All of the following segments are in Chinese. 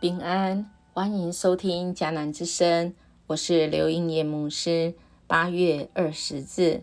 平安，欢迎收听迦南之声，我是刘英叶牧师。8月20日，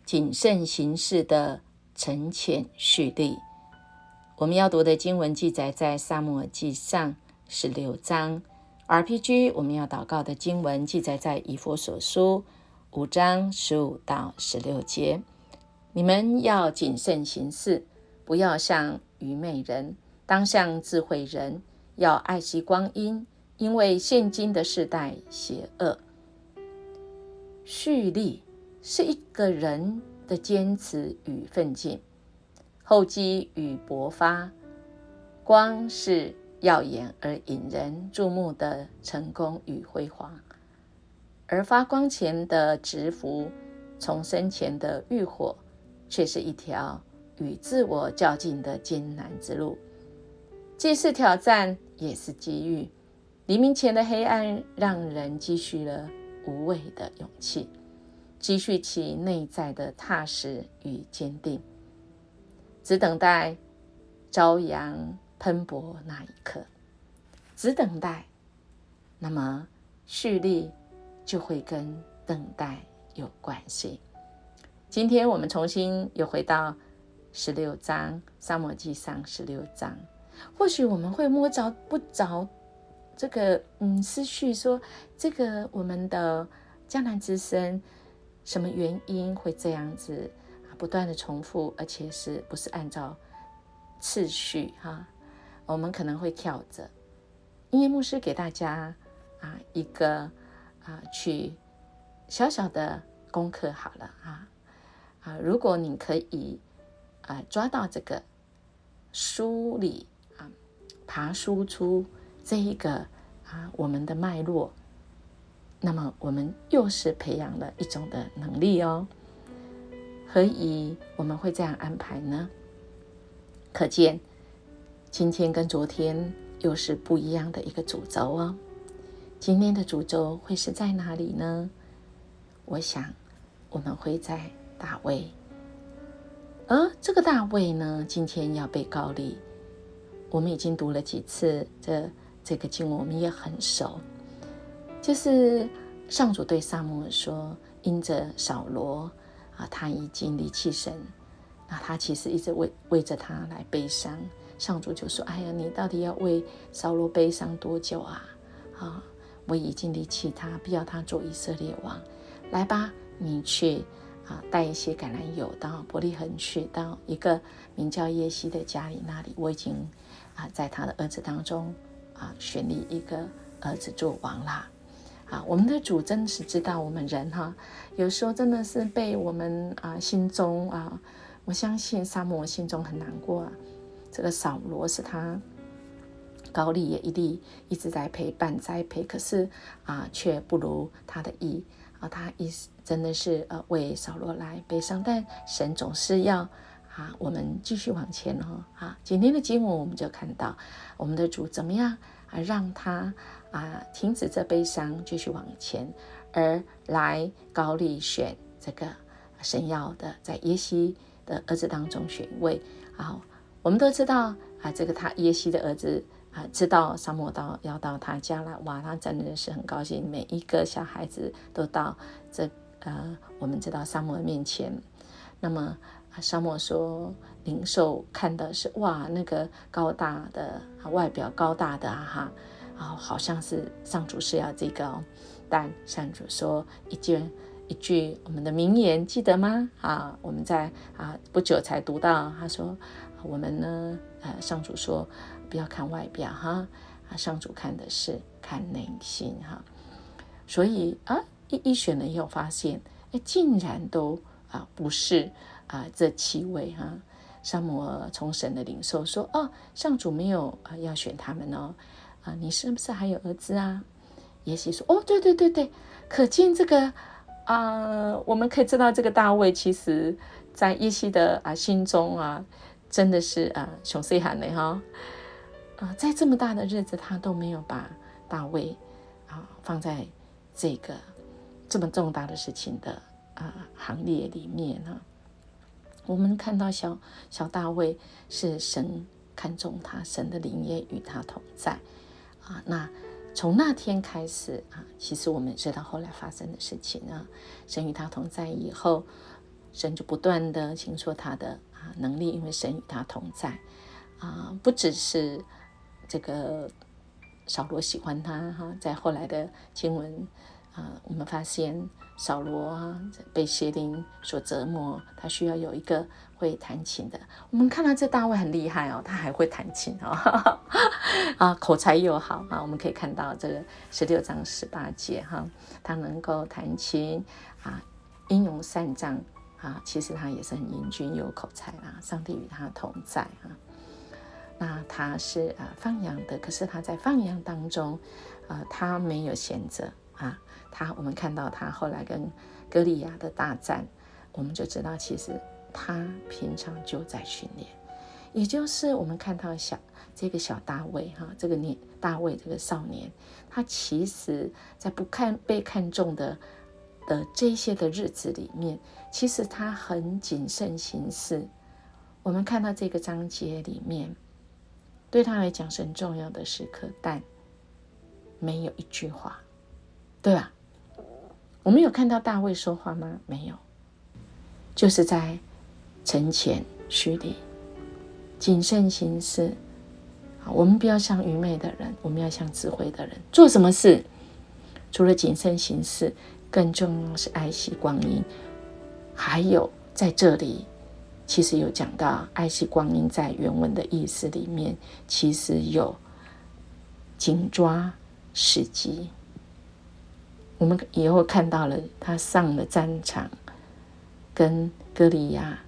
谨慎行事的沉潜蓄力。我们要读的经文记载在撒母耳记上16章。RPG 我们要祷告的经文记载在以弗所书5章15到16节。你们要谨慎行事，不要像愚昧人，当像智慧人，要爱惜光阴，因为现今的世代邪恶。蓄力是一个人的坚持与奋进，厚积与薄发，光是耀眼而引人注目的成功与辉煌，而发光前的直服，重生前的浴火，却是一条与自我较劲的艰难之路，既是挑战，也是机遇。黎明前的黑暗让人积蓄了无畏的勇气，积蓄起内在的踏实与坚定，只等待朝阳喷薄那一刻，只等待，那么蓄力就会跟等待有关系。今天我们重新又回到16章，撒母耳记上16章。或许我们会摸着不着这个思绪，说这个我们的迦南之声什么原因会这样子不断的重复，而且是不是按照次序我们可能会跳着。音乐牧师给大家一个去小小的功课好了如果你可以抓到这个梳理爬梳出这一个我们的脉络，那么我们又是培养了一种的能力哦。何以我们会这样安排呢？可见今天跟昨天又是不一样的一个主轴哦。今天的主轴会是在哪里呢？我想我们会在大卫，而这个大卫呢，今天要被膏立。我们已经读了几次这个经文，我们也很熟。就是上主对撒母耳说，因着扫罗他已经离弃神，他其实一直为着他来悲伤。上主就说，哎呀，你到底要为扫罗悲伤多久我已经离弃他，必要他做以色列王。来吧，你去带一些橄榄油到伯利恒去，到一个名叫耶西的家里，那里我已经在他的儿子当中选立一个儿子做王啦。我们的主真是知道我们人有时候真的是被我们心中我相信撒母耳心中很难过这个扫罗是他膏立也一直在陪伴栽培，可是却不如他的意他真的是为扫罗来悲伤，但神总是要我们继续往前今天的经文我们就看到我们的主怎么样让他停止这悲伤，继续往前，而来膏立选这个神要的在耶西的儿子当中选一位我们都知道这个他耶西的儿子知道撒母耳要到他家来，哇，他真的是很高兴，每一个小孩子都到我们知道撒母耳面前。那么撒母耳说，领受看的是哇，那个高大的外表高大的好像是上主是要这个但上主说一句我们的名言，记得吗？我们在不久才读到，他说我们呢上主说不要看外表上主看的是看内心所以一选了以后发现竟然都不是这7位撒母耳从神的领受说上主没有要选他们你是不是还有儿子耶西说对对对对，可见这个我们可以知道这个大卫其实在耶西的心中真的是熊细汉的在这么大的日子他都没有把大卫放在这个这么重大的事情的行列里面我们看到小大卫是神看中他，神的灵也与他同在那从那天开始其实我们知道后来发生的事情神与他同在以后，神就不断的倾说他的能力，因为神与他同在不只是这个扫罗喜欢他在后来的经文我们发现扫罗被邪灵所折磨，他需要有一个会弹琴的。我们看到这大卫很厉害他还会弹琴口才又好我们可以看到这个16章18节他能够弹琴英勇善战其实他也是很英俊有口才上帝与他同在那他是放羊的，可是他在放羊当中他没有闲着我们看到他后来跟歌利亚的大战，我们就知道其实他平常就在训练，也就是我们看到这个小大卫这个大卫这个少年，他其实在被看中的这些的日子里面，其实他很谨慎行事。我们看到这个章节里面，对他来讲是很重要的时刻，但没有一句话，对吧？我们有看到大卫说话吗？没有，就是在沉潜蓄力，谨慎行事。我们不要像愚昧的人，我们要像智慧的人。做什么事除了谨慎行事，更重要是爱惜光阴。还有在这里其实有讲到爱惜光阴，在原文的意思里面其实有紧抓时机。我们以后看到了他上了战场，跟歌利亚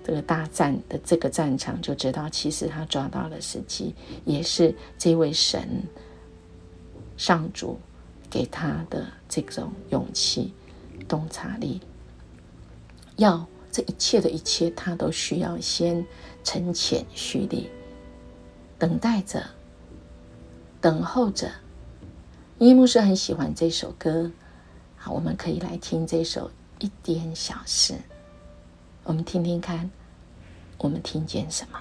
这个大战的这个战场，就知道其实他抓到了时机，也是这位神上主给他的这种勇气洞察力，要这一切的一切他都需要先沉潜蓄力，等待着，等候着。因为牧师很喜欢这首歌，好，我们可以来听这首一点小事，我们听听看，我们听见什么？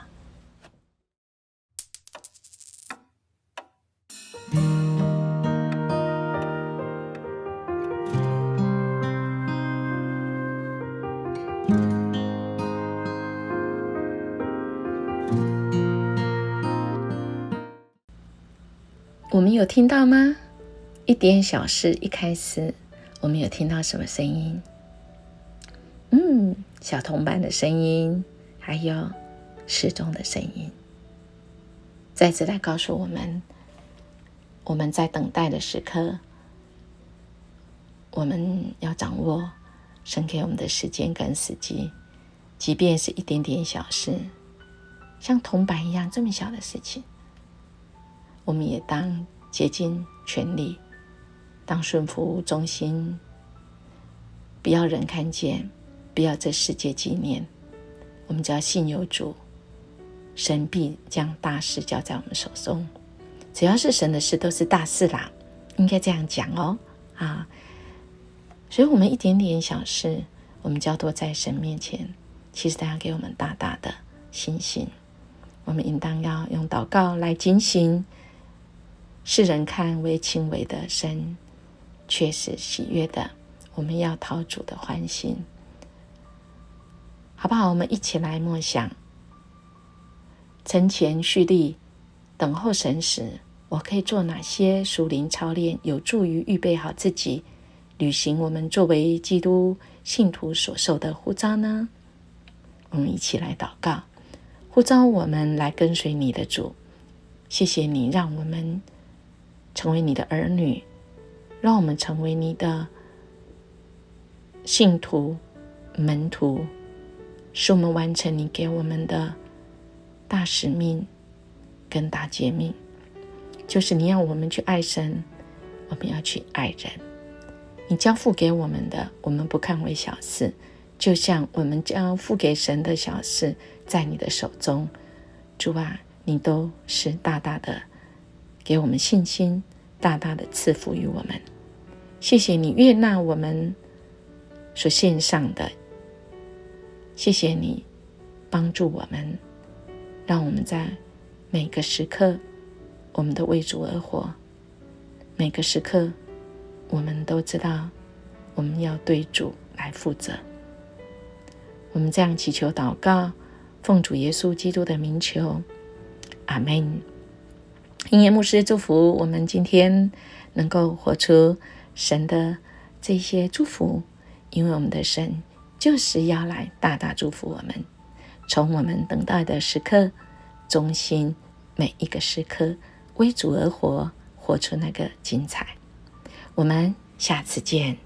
我们有听到吗？一点小事一开始我们有听到什么声音？小铜板的声音，还有时钟的声音，再次来告诉我们，我们在等待的时刻，我们要掌握神给我们的时间跟时机，即便是一点点小事，像铜板一样这么小的事情，我们也当竭尽全力，当顺服忠心，不要人看见，不要这世界纪念，我们只要信有主，神必将大事交在我们手中。只要是神的事都是大事啦，应该这样讲所以我们一点点小事，我们交托在神面前，其实他给我们大大的信心。我们应当要用祷告来警醒，世人看为轻微的，神却是喜悦的。我们要讨主的欢心，好不好？我们一起来默想，沉潜蓄力，等候神时，我可以做哪些属灵操练，有助于预备好自己，履行我们作为基督信徒所受的呼召呢？我们一起来祷告，呼召我们来跟随你的主。谢谢你让我们成为你的儿女，让我们成为你的信徒门徒，使我们完成你给我们的大使命跟大诫命，就是你要我们去爱神，我们要去爱人。你交付给我们的，我们不看为小事，就像我们交付给神的小事在你的手中。主啊，你都是大大的给我们信心，大大的赐福于我们。谢谢你悦纳我们所献上的，谢谢你帮助我们，让我们在每个时刻我们都为主而活，每个时刻我们都知道我们要对主来负责。我们这样祈求祷告，奉主耶稣基督的名求，阿们。音乐牧师祝福我们今天能够活出神的这些祝福，因为我们的神就是要来大大祝福我们，从我们等待的时刻，忠心每一个时刻，为主而活，活出那个精彩。我们下次见。